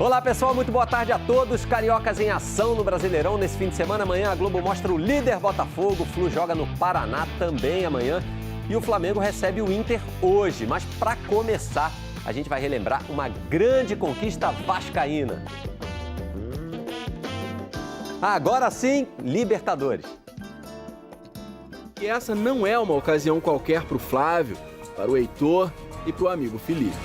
Olá pessoal, muito boa tarde a todos. Cariocas em ação no Brasileirão nesse fim de semana. Amanhã a Globo mostra o líder Botafogo. O Flu joga no Paraná também amanhã. E o Flamengo recebe o Inter hoje. Mas para começar, a gente vai relembrar uma grande conquista vascaína. Agora sim, Libertadores. E essa não é uma ocasião qualquer para o Flávio, para o Heitor e para o amigo Felipe.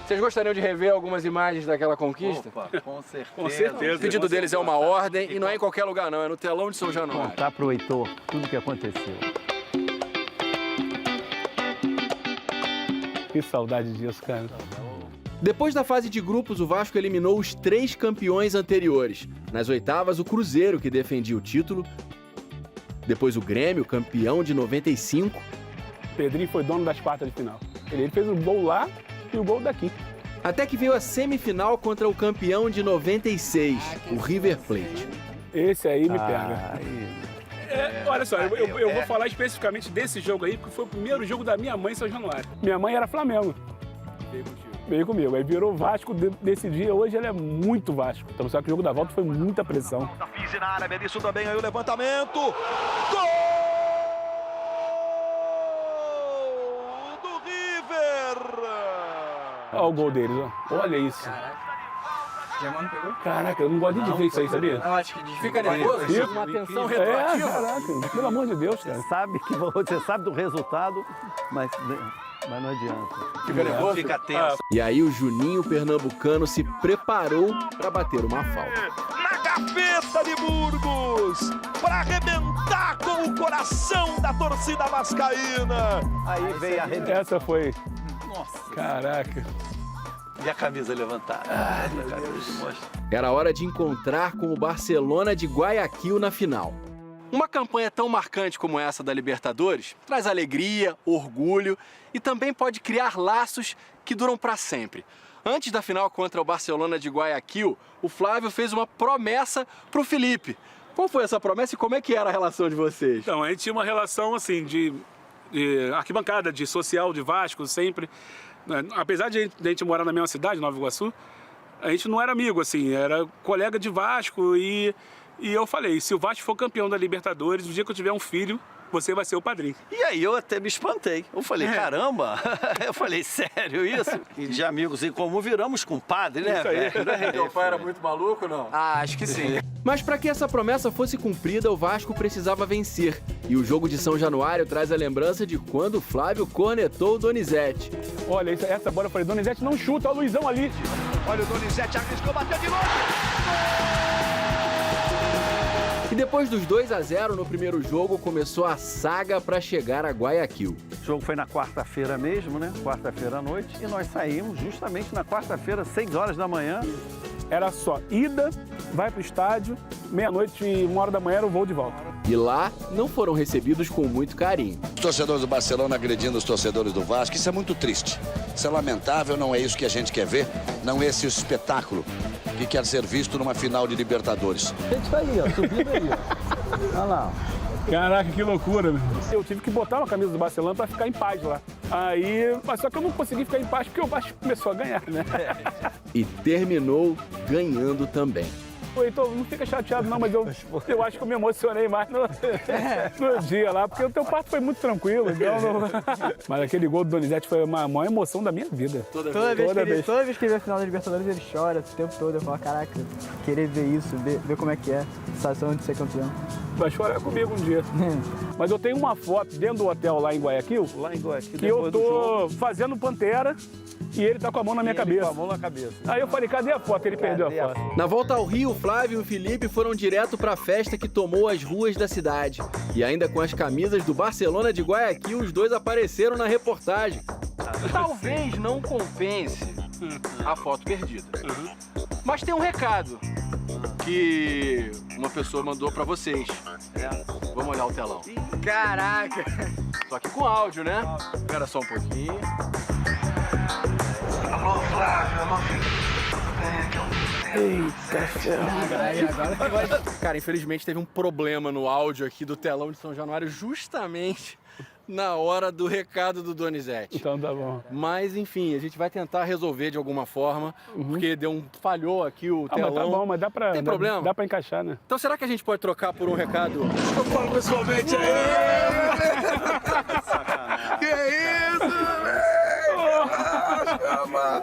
Vocês gostariam de rever algumas imagens daquela conquista? Opa, com certeza. Com certeza. O pedido deles é uma ordem e não é em qualquer lugar não, é no telão de São Januário. Contar pro Heitor tudo o que aconteceu. Que saudade disso, cara. Depois da fase de grupos, o Vasco eliminou os 3 campeões anteriores. Nas oitavas, o Cruzeiro, que defendia o título. Depois o Grêmio, campeão de 95. Pedrinho foi dono das quartas de final. Ele fez o gol lá e o gol daqui. Até que veio a semifinal contra o campeão de 96, o River Plate. Esse aí me pega. Olha só, eu vou falar especificamente desse jogo aí, porque foi o primeiro jogo da minha mãe em São Januário. Minha mãe era Flamengo. Veio comigo. Aí virou Vasco desse dia. Hoje ele é muito Vasco. Então, só que o jogo da volta foi muita pressão. Tá Fise na área, Benício também, aí o levantamento. Gol do River! Olha o gol deles, ó. Olha isso. Germano pegou? Caraca, eu não gosto nem de ver isso aí, sabia? Eu acho que Fica nervoso? Fica. Uma atenção É, retroativa? caraca. Pelo amor de Deus, cara. Você sabe do resultado, mas não adianta. Fica nervoso? Fica tenso. E aí o Juninho Pernambucano se preparou para bater uma falta. Na gaveta de Burgos, para arrebentar com o coração da torcida vascaína. Aí veio a rede. Essa foi. Nossa. Caraca. E a camisa levantada. Era hora de encontrar com o Barcelona de Guayaquil na final. Uma campanha tão marcante como essa da Libertadores traz alegria, orgulho e também pode criar laços que duram para sempre. Antes da final contra o Barcelona de Guayaquil, o Flávio fez uma promessa para o Felipe. Qual foi essa promessa e como é que era a relação de vocês? Então, a gente tinha uma relação assim de arquibancada, de social, de Vasco, sempre. Apesar de a gente morar na mesma cidade, Nova Iguaçu, a gente não era amigo, assim, era colega de Vasco e eu falei, se o Vasco for campeão da Libertadores, no dia que eu tiver um filho, você vai ser o padrinho. E aí eu até me espantei. Eu falei, caramba. Eu falei, sério isso? E de amigos em comum viramos compadre, né, velho? Teu pai era muito maluco, não? Ah, acho que sim. Mas para que essa promessa fosse cumprida, o Vasco precisava vencer. E o jogo de São Januário traz a lembrança de quando o Flávio cornetou o Donizete. Olha, essa bola eu falei, Donizete não chuta, olha o Luizão ali. Olha o Donizete, arriscou, bateu de longe. E depois dos 2-0 no primeiro jogo, começou a saga para chegar a Guayaquil. O jogo foi na quarta-feira mesmo, né? Quarta-feira à noite. E nós saímos justamente na quarta-feira, 6 horas da manhã. Era só ida, vai pro estádio, meia-noite e 1 hora da manhã era o voo de volta. E lá não foram recebidos com muito carinho. Os torcedores do Barcelona agredindo os torcedores do Vasco, isso é muito triste. Isso é lamentável, não é isso que a gente quer ver, não é esse o espetáculo que quer ser visto numa final de Libertadores. A gente tá aí, ó, subindo aí, ó. Olha lá, ó. Caraca, que loucura, meu. Eu tive que botar uma camisa do Barcelona pra ficar em paz lá. Mas só que eu não consegui ficar em paz porque o Vasco começou a ganhar, né? E terminou ganhando também. Heitor, não fica chateado não, mas eu acho que eu me emocionei mais no dia lá, porque o teu parto foi muito tranquilo. Então Mas aquele gol do Donizete foi a maior emoção da minha vida. Toda vez que ele vê a final da Libertadores, ele chora o tempo todo. Eu falo, caraca, querer ver isso, ver como é que é, a sensação de ser campeão. Vai chorar comigo um dia. Mas eu tenho uma foto dentro do hotel lá em Guayaquil, que eu tô fazendo Pantera e ele tá com a mão na minha cabeça. Com a mão na cabeça. Aí eu falei, cadê a foto? Ele perdeu a foto. Na volta ao Rio, Flávio e o Felipe foram direto para a festa que tomou as ruas da cidade. E ainda com as camisas do Barcelona de Guayaquil, os dois apareceram na reportagem. Talvez não compense a foto perdida. Mas tem um recado que uma pessoa mandou para vocês. Vamos olhar o telão. Caraca! Só que com áudio, né? Espera só um pouquinho. Alô, Flávio, alô, Cara, infelizmente teve um problema no áudio aqui do telão de São Januário justamente na hora do recado do Donizete. Então tá bom. Mas, enfim, a gente vai tentar resolver de alguma forma, porque falhou aqui o telão. Mas tá bom, mas dá pra... Tem problema? Dá pra encaixar, né? Então será que a gente pode trocar por um recado? Eu falo pessoalmente aí. Que isso, velho?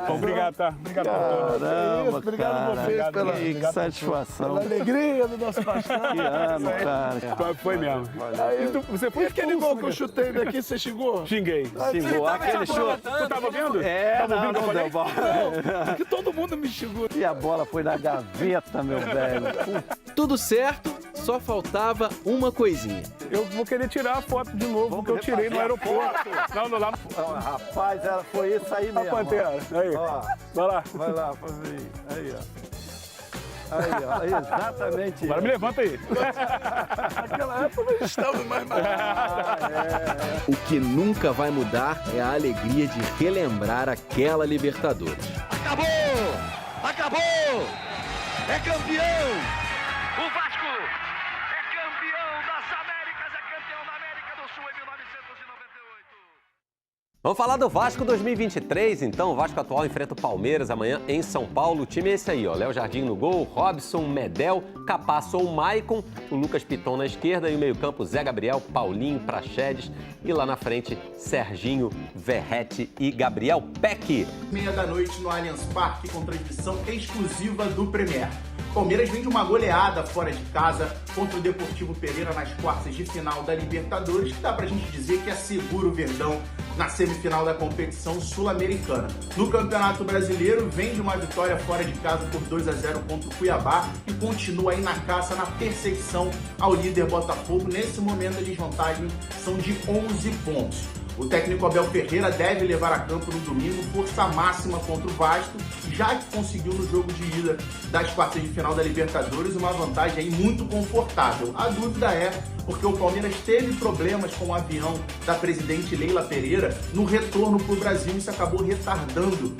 Obrigado, tá? Obrigado por tudo. Caramba, Obrigado a vocês cara. pela- Que satisfação. Pela alegria do nosso pastor. Que ano, cara. Foi mesmo. Você foi E aquele gol que eu chutei daqui, você xingou? Xinguei. Xingou aquele chute. Tu tava vendo? É, Tava não, ouvindo o que eu não falei? deu bola. Porque todo mundo me xingou. E a bola foi na gaveta, meu velho. Tudo certo, só faltava uma coisinha. Eu vou querer tirar a foto de novo, porque eu tirei no aeroporto. Não, lá Ó, rapaz, foi isso aí a mesmo. Pantera. Aí, Ó, vai lá. vai lá, fazer aí, ó. Aí, ó, exatamente. Agora me levanta aí. Naquela época não estava mais O que nunca vai mudar é a alegria de relembrar aquela Libertadores. Acabou! Acabou! É campeão! O Vasco é campeão das Américas, é campeão da América do Sul em 1998. Vamos falar do Vasco 2023, então. O Vasco atual enfrenta o Palmeiras amanhã em São Paulo. O time é esse aí, ó. Léo Jardim no gol, Robson, Medel, Capasso ou Maicon, o Lucas Piton na esquerda e o meio-campo Zé Gabriel, Paulinho, Praxedes e lá na frente Serginho, Verratti e Gabriel Peck. 20h no Allianz Parque com transmissão exclusiva do Premier. Palmeiras vem de uma goleada fora de casa contra o Deportivo Pereira nas quartas de final da Libertadores, que dá pra gente dizer que assegura o Verdão na semifinal da competição sul-americana. No Campeonato Brasileiro, vem de uma vitória fora de casa por 2-0 contra o Cuiabá e continua aí na caça, na perseguição ao líder Botafogo. Nesse momento, a desvantagem são de 11 pontos. O técnico Abel Ferreira deve levar a campo no domingo força máxima contra o Vasco, já que conseguiu no jogo de ida das quartas de final da Libertadores uma vantagem aí muito confortável. A dúvida é porque o Palmeiras teve problemas com o avião da presidente Leila Pereira no retorno para o Brasil. Isso acabou retardando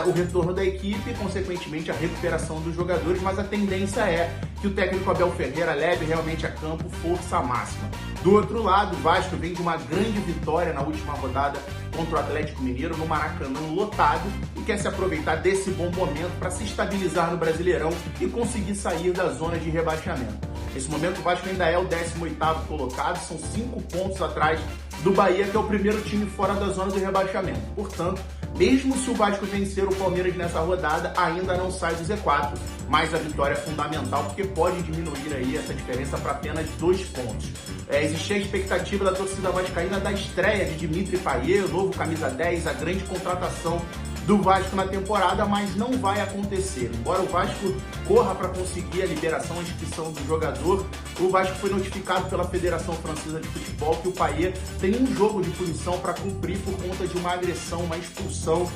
o retorno da equipe e, consequentemente, a recuperação dos jogadores, mas a tendência é que o técnico Abel Ferreira leve realmente a campo força máxima. Do outro lado, o Vasco vem de uma grande vitória na última rodada contra o Atlético Mineiro no Maracanã lotado e quer se aproveitar desse bom momento para se estabilizar no Brasileirão e conseguir sair da zona de rebaixamento. Nesse momento, o Vasco ainda é o 18º colocado, são 5 pontos atrás do Bahia, que é o primeiro time fora da zona de rebaixamento. Portanto, mesmo se o Vasco vencer o Palmeiras nessa rodada, ainda não sai do Z4, mas a vitória é fundamental porque pode diminuir aí essa diferença para apenas 2 pontos. Existia a expectativa da torcida vascaína da estreia de Dimitri Payet, o novo camisa 10, a grande contratação do Vasco na temporada, mas não vai acontecer. Embora o Vasco corra para conseguir a liberação, a inscrição do jogador, o Vasco foi notificado pela Federação Francesa de Futebol que o Payet tem um jogo de punição para cumprir por conta de uma agressão, uma expulsão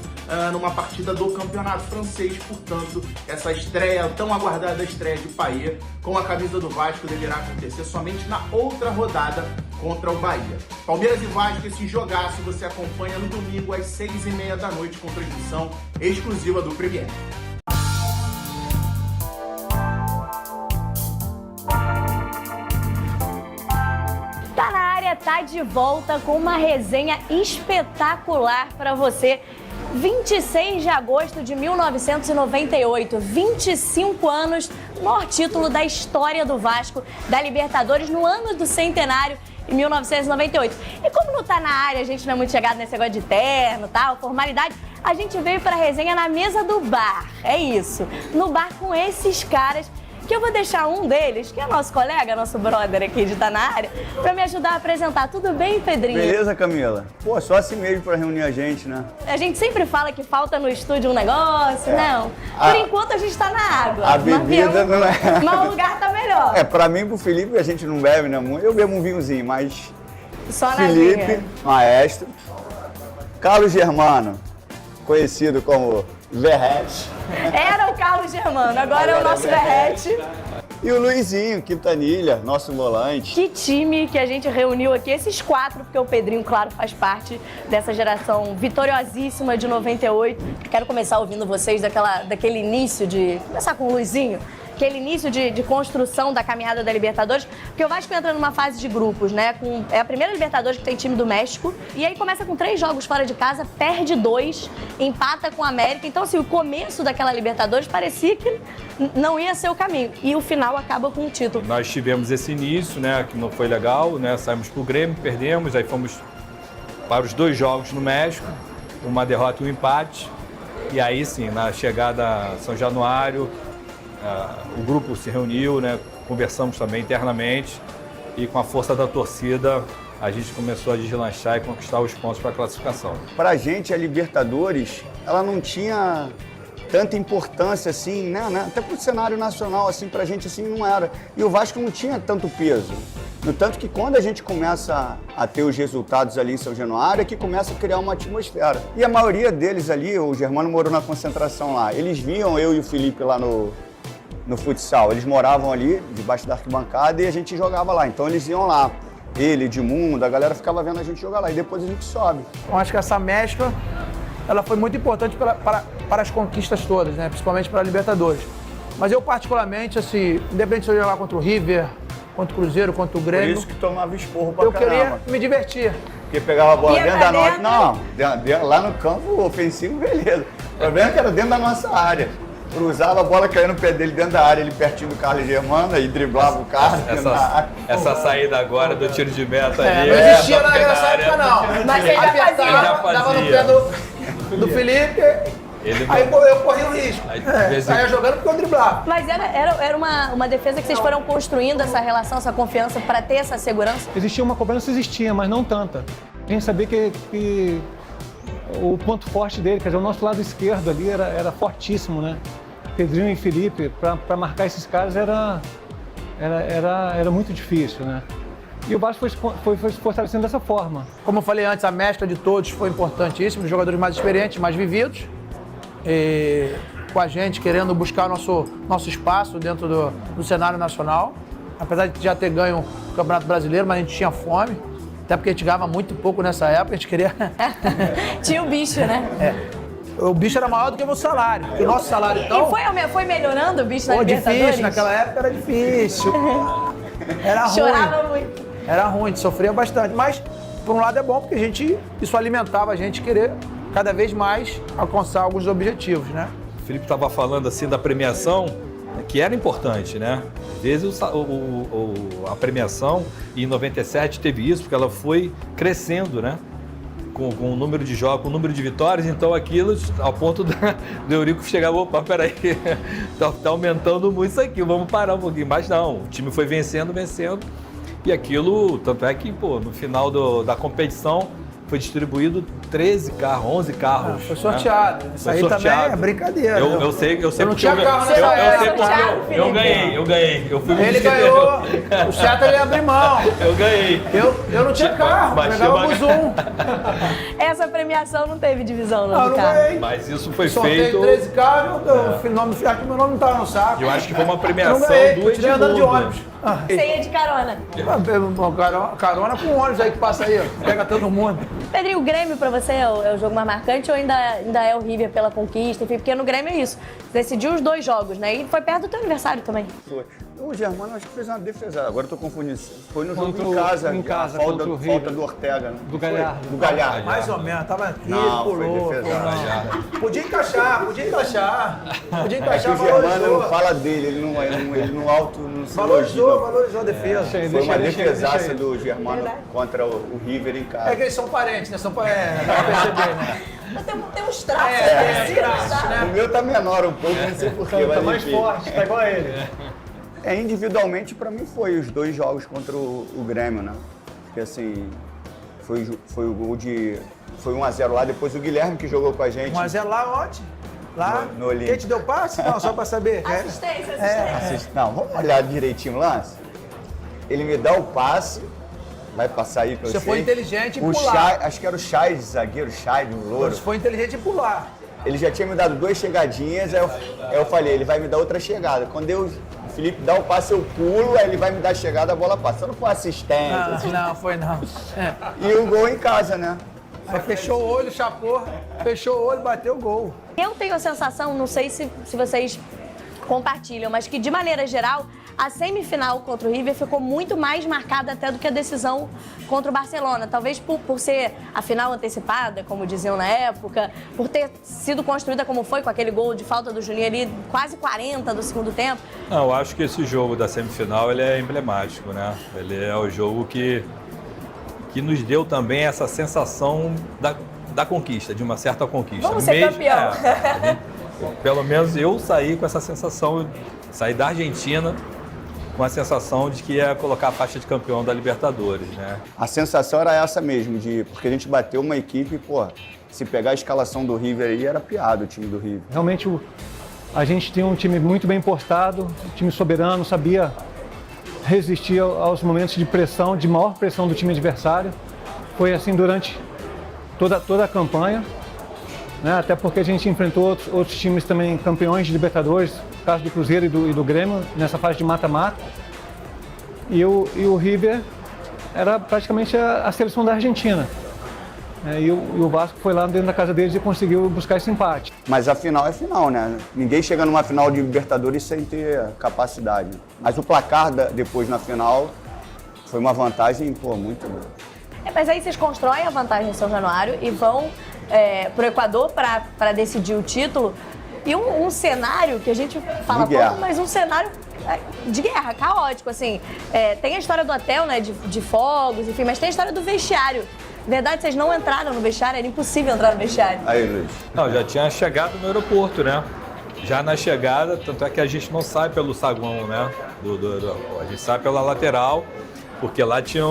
numa partida do campeonato francês. Portanto, essa estreia, tão aguardada estreia de Payet com a camisa do Vasco deverá acontecer somente na outra rodada contra o Bahia. Palmeiras e Vasco, esse jogaço você acompanha no domingo às 6h30 da noite com transmissão exclusiva do Premier. Tá na área, tá de volta com uma resenha espetacular para você. 26 de agosto de 1998, 25 anos, maior título da história do Vasco, da Libertadores, no ano do centenário, em 1998. E como não tá na área, a gente não é muito chegado nesse negócio de terno, tal, formalidade, a gente veio pra resenha na mesa do bar. É isso, no bar com esses caras, que eu vou deixar um deles, que é nosso colega, nosso brother aqui de Tá Na Área, pra me ajudar a apresentar. Tudo bem, Pedrinho? Beleza, Camila? Pô, só assim mesmo pra reunir a gente, né? A gente sempre fala que falta no estúdio um negócio, não. Por enquanto a gente tá na água. A bebida não é... Mas o lugar tá melhor. Pra mim e pro Felipe a gente não bebe, né? Eu bebo um vinhozinho, mas... Só na Felipe, vinha. maestro. Carlos Germano, conhecido como Verratti. Era o Carlos Germano, agora é o nosso Verratti. E o Luizinho, Quintanilha, nosso volante. Que time que a gente reuniu aqui, esses 4, porque o Pedrinho, claro, faz parte dessa geração vitoriosíssima de 98. Quero começar ouvindo vocês daquele início de... Começar com o Luizinho, aquele início de construção da caminhada da Libertadores, porque o Vasco entra numa fase de grupos, né? É a primeira Libertadores que tem time do México, e aí começa com 3 jogos fora de casa, perde 2, empata com a América. Então, assim, o começo daquela Libertadores parecia que não ia ser o caminho, e o final acaba com o título. Nós tivemos esse início, né, que não foi legal, né? Saímos pro Grêmio, perdemos, aí fomos para os 2 jogos no México, uma derrota e um empate. E aí sim, na chegada a São Januário, o grupo se reuniu, né, conversamos também internamente e com a força da torcida a gente começou a deslanchar e conquistar os pontos para a classificação. Pra gente, a Libertadores, ela não tinha tanta importância assim, né? Até pro cenário nacional, assim, pra gente assim não era. E o Vasco não tinha tanto peso. No tanto que quando a gente começa a ter os resultados ali em São Januário, é que começa a criar uma atmosfera. E a maioria deles ali, o Germano morou na concentração lá, eles viam eu e o Felipe lá no futsal. Eles moravam ali, debaixo da arquibancada, e a gente jogava lá. Então eles iam lá. Ele, Edmundo, a galera ficava vendo a gente jogar lá. E depois a gente sobe. Eu acho que essa mescla, ela foi muito importante para as conquistas todas, né? Principalmente para a Libertadores. Mas eu, particularmente, assim, independente se eu jogar contra o River, contra o Cruzeiro, contra o Grêmio... Por isso que tomava esporro pra eu caramba. queria me divertir. Porque pegava a bola Ia dentro pra da nossa... dentro? Não, lá no campo ofensivo, beleza. O problema é que era dentro da nossa área. Cruzava a bola, caía no pé dele dentro da área, ele pertinho do Carlos Germano, aí driblava o Carlos. Essa saída agora do tiro de meta ali... Não existia naquela época, não. Mas você já fazia. Dava no pé do Felipe, aí eu corri o risco. Saía jogando porque eu driblava. Mas era uma defesa que vocês foram construindo, essa relação, essa confiança, para ter essa segurança? Existia uma cobrança, existia, mas não tanta. A gente sabia que o ponto forte dele, quer dizer, o nosso lado esquerdo ali era fortíssimo, né? Pedrinho e Felipe, para marcar esses caras era muito difícil, né? E o Vasco foi se fortalecendo dessa forma. Como eu falei antes, a mescla de todos foi importantíssima, os jogadores mais experientes, mais vividos, e com a gente querendo buscar nosso espaço dentro do cenário nacional. Apesar de já ter ganho o Campeonato Brasileiro, mas a gente tinha fome, até porque a gente ganhava muito pouco nessa época, a gente queria... Tinha o bicho, né? O bicho era maior do que o meu salário. O nosso salário, então... E foi melhorando o bicho na Libertadores? Difícil, naquela época era difícil. Era ruim. Chorava muito. Era ruim, a gente sofria bastante. Mas, por um lado, é bom, porque isso alimentava a gente querer cada vez mais alcançar alguns objetivos, né? O Felipe estava falando assim da premiação, que era importante, né? Às vezes a premiação, e em 97 teve isso, porque ela foi crescendo, né? Com o número de jogos, com o número de vitórias, então aquilo, ao ponto do Eurico chegar, opa, peraí, tá aumentando muito isso aqui, vamos parar um pouquinho. Mas não, o time foi vencendo, e aquilo, tanto é que, no final da competição, foi distribuído 13 carros, 11 carros. Foi sorteado. Né? Isso aí também é brincadeira. Eu sei eu não tinha carro nessa época. Eu ganhei. Eu fui Ele ganhou. O certo ele ia abrir mão. Eu ganhei. Eu não tinha carro, pegava o Zoom. Essa premiação não teve divisão no carro. Ganhei. Mas isso foi Sorteio feito... 13 carros, acho que meu nome não estava no saco. Eu acho que foi uma premiação do Edmundo. Andando de ônibus. Você ia de carona? Carona com ônibus aí que passa aí, ó. Pega todo mundo. Pedrinho, o Grêmio pra você é o jogo mais marcante ou ainda é o River pela conquista? Enfim, porque no Grêmio é isso. Decidiu os 2 jogos, né? E foi perto do teu aniversário também. Foi. O Germano acho que fez uma defesa. Agora eu tô confundindo. Foi no jogo em casa, falta do Ortega, né? Do Galhardo. Do Galhardo. Mais ou menos, tava aqui, não, pulou. Podia encaixar. É que o Germano não fala dele, ele não se valorizou a defesa. Foi uma defesaça do Germano contra o River em casa. É que eles são parentes, né? Dá pra perceber, né? Tem uns traços. Né? O meu tá menor um pouco, não sei porquê. Tá mais forte, tá igual a ele. Individualmente, pra mim, foi os 2 jogos contra o Grêmio, né? Porque, assim, foi o gol de... Foi 1-0 lá, depois o Guilherme que jogou com a gente. 1-0 lá onde? Lá? No Olímpico. Quem te deu passe? Não, só pra saber. Assistência. Não, vamos olhar direitinho o lance. Ele me dá o passe, vai passar aí pra você. Você foi inteligente em pular. Acho que era o Chay, zagueiro Chay, o louro. Você foi inteligente em pular. Ele já tinha me dado 2 chegadinhas, aí eu falei, ele vai me dar outra chegada. Quando o Felipe dá o passe, eu pulo, aí ele vai me dar a chegada, a bola passa. Não foi assistência. Não, foi não. E o gol em casa, né? Aí fechou o olho, chapou, fechou o olho, bateu o gol. Eu tenho a sensação, não sei se vocês compartilham, mas que, de maneira geral, a semifinal contra o River ficou muito mais marcada até do que a decisão contra o Barcelona. Talvez por ser a final antecipada, como diziam na época, por ter sido construída como foi, com aquele gol de falta do Juninho ali, quase 40 do segundo tempo. Não, eu acho que esse jogo da semifinal ele é emblemático, né? Ele é o jogo que nos deu também essa sensação da conquista, de uma certa conquista. Vamos ser campeão. Pelo menos eu saí com essa sensação, saí da Argentina com a sensação de que ia colocar a faixa de campeão da Libertadores, né? A sensação era essa mesmo, porque a gente bateu uma equipe, pô, se pegar a escalação do River aí, era piada o time do River. Realmente a gente tem um time muito bem postado, um time soberano, sabia resistir aos momentos de pressão, de maior pressão do time adversário. Foi assim durante toda a campanha, né? Até porque a gente enfrentou outros times também campeões de Libertadores, no caso do Cruzeiro e do Grêmio, nessa fase de mata-mata. E o River era praticamente a seleção da Argentina. E o Vasco foi lá dentro da casa deles e conseguiu buscar esse empate. Mas a final é final, né? Ninguém chega numa final de Libertadores sem ter capacidade. Mas o placar depois na final foi uma vantagem, pô, muito boa. Mas aí vocês constroem a vantagem em São Januário e vão para o Equador para decidir o título. E um cenário que a gente fala pouco, mas um cenário de guerra, caótico, assim. Tem a história do hotel, né, de fogos, enfim, mas tem a história do vestiário. Verdade, vocês não entraram no vestiário, era impossível entrar no vestiário. Aí, Luiz. Não, já tinha chegado no aeroporto, né? Já na chegada, tanto é que a gente não sai pelo saguão, né? A gente sai pela lateral, porque lá já tinha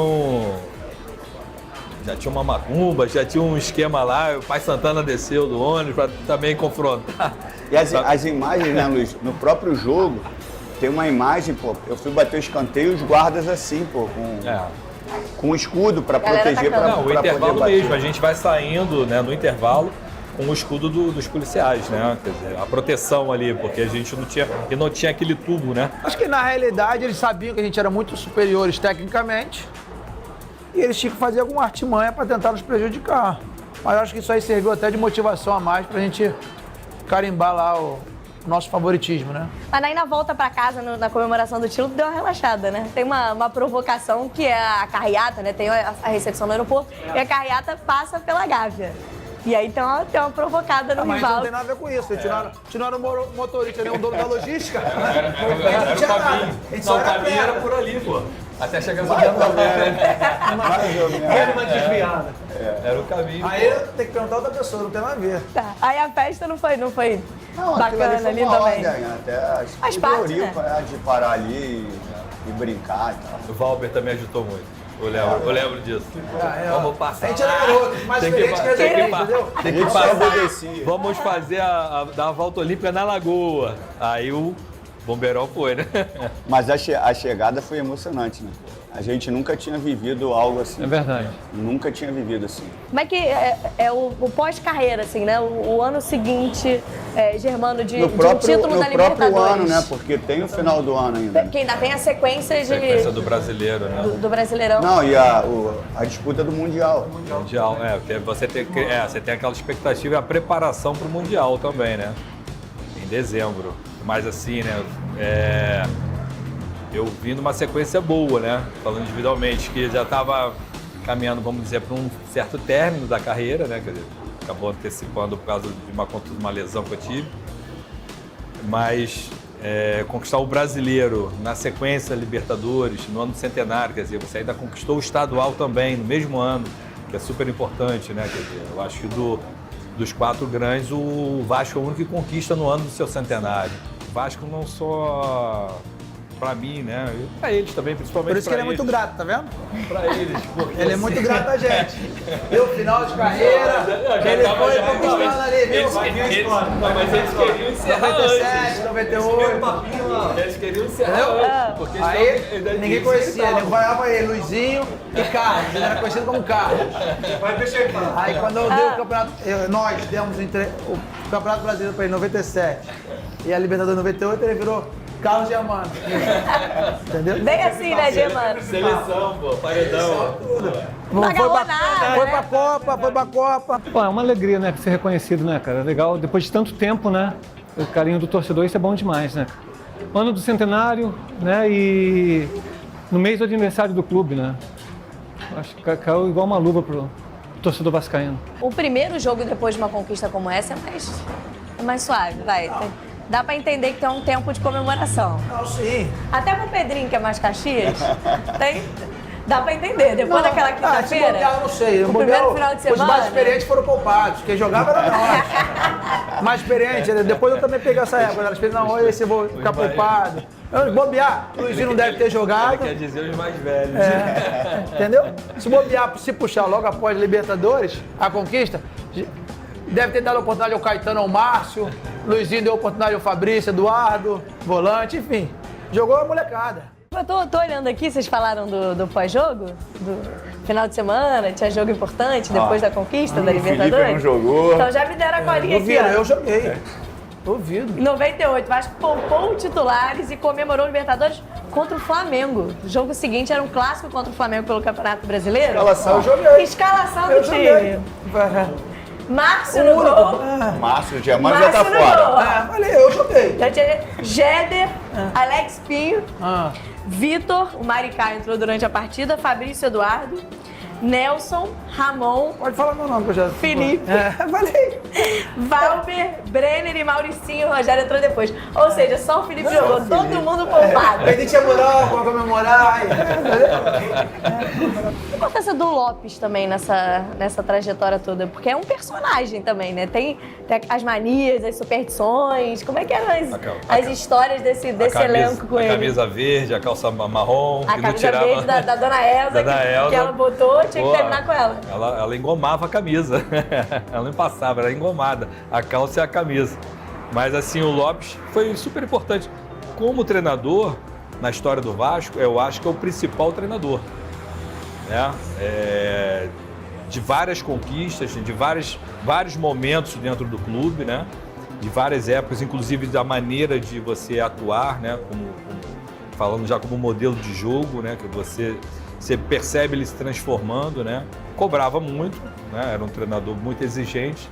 uma macumba, já tinha um esquema lá, o Pai Santana desceu do ônibus para também confrontar. E as imagens, né, Luiz? No próprio jogo, tem uma imagem, pô, eu fui bater o escanteio e os guardas assim, pô, com escudo para proteger, para o intervalo mesmo, a gente vai saindo, né, no intervalo com o escudo dos policiais, né? Quer dizer, a proteção ali, porque a gente não tinha aquele tubo, né? Acho que na realidade eles sabiam que a gente era muito superiores tecnicamente e eles tinham que fazer alguma artimanha para tentar nos prejudicar. Mas eu acho que isso aí serviu até de motivação a mais pra gente carimbar lá o nosso favoritismo, né? Mas aí na volta pra casa, na comemoração do título, deu uma relaxada, né? Tem uma provocação que é a carreata, né? Tem a recepção no aeroporto e a carreata passa pela Gávea. E aí tem uma provocada no rival. Mas não tem nada a ver com isso. Tiraram o motorista, nem o dono da logística. Era o caminho. Não, o caminho era por ali, pô. Até chegar no Era uma desviada. Era o caminho. Aí tem que perguntar outra pessoa, não tem nada a ver. Tá. Aí a festa não foi bacana ali uma também. Ordem, até Faz parte, né? De parar ali e brincar e tal. O Valber também ajudou muito. Eu lembro disso. Vamos passar. A gente era garoto, mais experiente que a gente, entendeu? Tem que passar. Vamos fazer dar a volta olímpica na Lagoa. Aí o Bombeirão foi, né? Mas a chegada foi emocionante, né? A gente nunca tinha vivido algo assim. É verdade. Nunca tinha vivido assim. Como é que é o pós-carreira, assim, né? O ano seguinte, Germano, de um título da Libertadores. No próprio ano, né? Porque tem o final do ano ainda. Que ainda tem a sequência do brasileiro, né? Do Brasileirão. Não, e a disputa do Mundial. Mundial, porque você tem aquela expectativa e a preparação para o Mundial também, né? Em dezembro. Mas assim, né? Eu vim numa sequência boa, né? Falando individualmente, que já estava caminhando, vamos dizer, para um certo término da carreira, né? Quer dizer, acabou antecipando por causa de uma lesão que eu tive. Mas conquistar o brasileiro na sequência Libertadores, no ano do centenário, quer dizer, você ainda conquistou o estadual também, no mesmo ano, que é super importante, né? Quer dizer, eu acho que dos 4 grandes, o Vasco é o único que conquista no ano do seu centenário. O Vasco não só pra mim, né? E pra eles também, principalmente. Por isso que ele é muito grato, tá vendo? Pra eles, porque ele é muito grato a gente. Deu final de carreira, ele foi conquistando ali, viu? Mas eles queriam encerrar 97, 98. Eles queriam encerrar antes. Aí ninguém conhecia, ele acompanhava ele, Luizinho e Carlos. Ele era conhecido como Carlos. Aí quando eu dei o campeonato, nós demos o Campeonato Brasileiro pra ele em 97 e a Libertadores em 98, ele virou Carlos Germano. Entendeu? Bem assim, né, Germano? Seleção, pô, paredão. Não agarrou nada, foi pra Copa. Pô, é uma alegria, né, ser reconhecido, né, cara? Legal, depois de tanto tempo, né? O carinho do torcedor, isso é bom demais, né? ano do centenário, né? E no mês do aniversário do clube, né? Acho que caiu igual uma luva pro torcedor vascaíno. O primeiro jogo depois de uma conquista como essa é mais suave, vai. Dá pra entender que tem um tempo de comemoração. Não, sim. Até com o Pedrinho, que é mais Caxias, dá pra entender. Depois daquela quinta-feira, eu não sei. o primeiro final de semana... Os mais experientes foram poupados. Quem jogava era nós. Mais experiente. Depois eu também peguei essa época. Elas falaram, não, olha, esse eu vou ficar poupado. Bobear, o Luizinho não deve ter jogado. Quer dizer os mais velhos. Entendeu? Se bobear, se puxar logo após a Libertadores, a conquista, deve ter dado a oportunidade ao Caetano, ao Márcio, Luizinho deu a oportunidade ao Fabrício, Eduardo, volante, enfim. Jogou a molecada. Eu tô olhando aqui, vocês falaram do pós-jogo, do final de semana, tinha jogo importante depois da conquista da Libertadores. Felipe não jogou. Então já me deram a colinha aqui, ó. Eu joguei. Duvido. Em 98, o Vasco poupou titulares e comemorou o Libertadores contra o Flamengo. O jogo seguinte era um clássico contra o Flamengo pelo Campeonato Brasileiro. Escalação eu joguei. Escalação Eu do joguei. time. Márcio no gol. Márcio Diamante já tá Márcio no fora. gol. Falei, eu joguei. Já tinha Jéder, Alex Pinho, Vitor, o Maricá entrou durante a partida, Fabrício Eduardo, Nelson, Ramon. Pode falar meu nome que eu já... Felipe. Falei. Valber, Brenner e Mauricinho. O Rogério entrou depois. Ou seja, só o Felipe jogou, todo mundo poupado. Ele tinha moral pra comemorar. A importância do Lopes também nessa trajetória toda, porque é um personagem também, né? Tem as manias, as superstições. Como é que eram as histórias desse elenco com ele? A camisa verde, a calça marrom. A camisa verde da Dona Elza, que ela botou, tinha que terminar com ela. Ela engomava a camisa. Ela não passava, era engomada. A calça e a camisa. Mas assim, o Lopes foi super importante. Como treinador, na história do Vasco, eu acho que é o principal treinador. Né? De várias conquistas, de vários momentos dentro do clube, né? De várias épocas, inclusive da maneira de você atuar, né? Falando já como modelo de jogo, né? Que você percebe ele se transformando, né? Cobrava muito, né? Era um treinador muito exigente,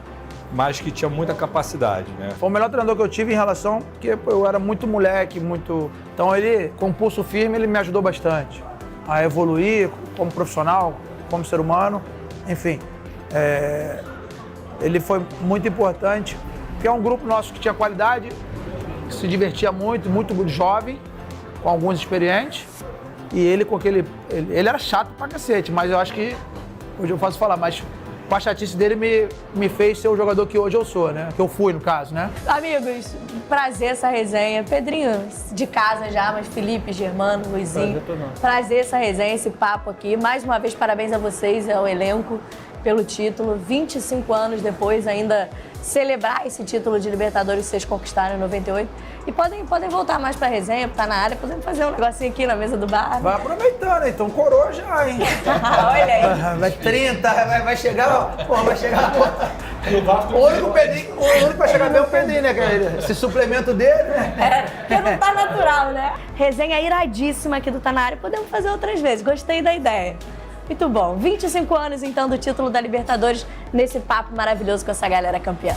mas que tinha muita capacidade, né? Foi o melhor treinador que eu tive em relação, porque eu era muito moleque, muito... Então ele, com pulso firme, ele me ajudou bastante a evoluir como profissional, como ser humano, enfim. Ele foi muito importante, porque é um grupo nosso que tinha qualidade, que se divertia muito, muito jovem, com alguns experientes, e ele com aquele... Ele era chato pra cacete, mas eu acho que, hoje eu posso falar, mas com a chatice dele me fez ser o jogador que hoje eu sou, né? Que eu fui, no caso, né? Amigos, prazer essa resenha. Pedrinho, de casa já, mas Felipe, Germano, Luizinho. Prazer essa resenha, esse papo aqui. Mais uma vez, parabéns a vocês, ao elenco, pelo título. 25 anos depois, ainda celebrar esse título de Libertadores que vocês conquistaram em 98. E podem voltar mais pra resenha, tá na área, podemos fazer um negocinho aqui na mesa do bar. Vai aproveitando, então coroa já, hein? Olha aí. Vai 30, vai chegar, pô, vai chegar... O único pra chegar bem é o Pedrinho, né? Esse suplemento dele, né? Porque não tá natural, né? Resenha iradíssima aqui do Tá Na Área, podemos fazer outras vezes, gostei da ideia. Muito bom, 25 anos então do título da Libertadores, nesse papo maravilhoso com essa galera campeã.